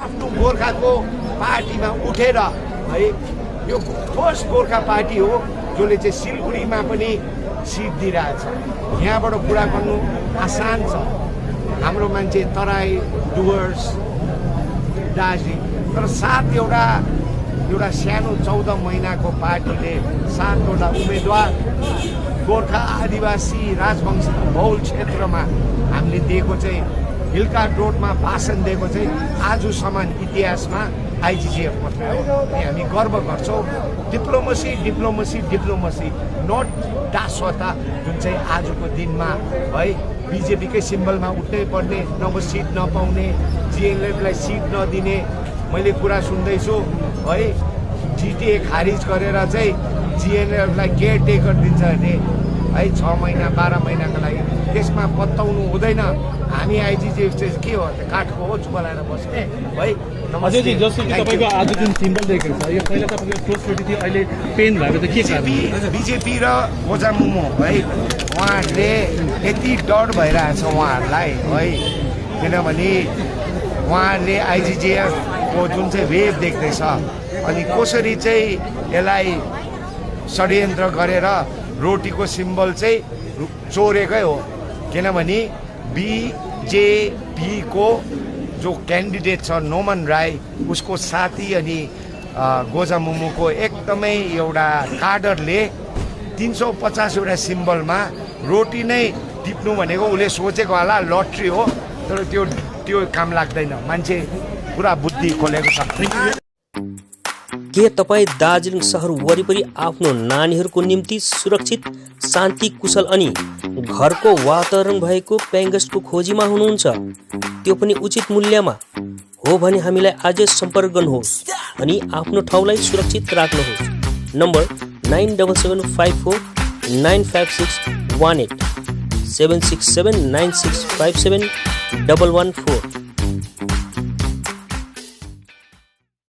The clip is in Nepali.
आफ्नो गोर्खाको पार्टीमा उठेर है यो फर्स्ट गोर्खा पार्टी हो जसले चाहिँ सिलगढीमा पनि सिट दिइरहेछ। यहाँबाट कुरा गर्नु आसान छ, हाम्रो मान्छे तराई डुवर्स दार्जिलिङ, तर एउटा सानो 14 महिनाको पार्टीले 7वटा उम्मेदवार गोर्खा आदिवासी राजवंशी बहुल क्षेत्रमा हामीले दिएको चाहिँ हिलका रोडमा भाषण दिएको चाहिँ आजसम्म इतिहासमा आइजिजिएफ मात्रै हो। हामी गर्व गर्छौँ। डिप्लोमेसी नट दासता जुन चाहिँ आजको दिनमा है बिजेपीकै सिम्बलमा उठ्नै पर्ने, नभए सिट नपाउने, जिएनएलएफलाई सिट नदिने मैले कुरा सुन्दैछु है। जिटिए खारिज गरेर चाहिँ जिएनएलएफलाई केयरटेकर दिन्छ अरे है 6 महिना 12 महिनाको लागि, त्यसमा पत्ताउनु हुँदैन। हामी आइजिजिएफ चाहिँ के हो, काठको हो चुपलाएर बस्ने है। अझै जस्तो कि तपाईँको आज जुन सिम्बल देखेको छ यो पहिला तपाईँको सोचपेटी थियो, अहिले पेन भएको त के कारण? बिजेपी र गोजामुमो है उहाँहरूले यति डर भइरहेछ उहाँहरूलाई है, किनभने उहाँहरूले आइजिजिएफको जुन चाहिँ वेभ देख्दैछ अनि कसरी चाहिँ यसलाई षड्यन्त्र गरेर रोटीको सिम्बल चाहिँ चोरेकै हो। किनभने बिजेपीको जो क्यान्डिडेट छ नोमन राई, उसको साथी अनि गोजामुमुको एकदमै एउटा काडरले 350वटा सिम्बलमा रोटी नै टिप्नु भनेको उसले सोचेको होला लट्री हो, तर त्यो काम लाग्दैन। मान्छे पुरा बुद्धि खोलेको छ। के तपाईँ दार्जिलिङ सहर वरिपरि आफ्नो नानीहरूको निम्ति सुरक्षित, शान्ति, कुशल अनि घरको वातावरण भएको पेयिङ खोजीमा हुनुहुन्छ? त्यो पनि उचित मूल्यमा हो भने हामीलाई आजै सम्पर्क गर्नुहोस् अनि आफ्नो ठाउँलाई सुरक्षित राख्नुहोस्। नम्बर 9775495618 76796571114।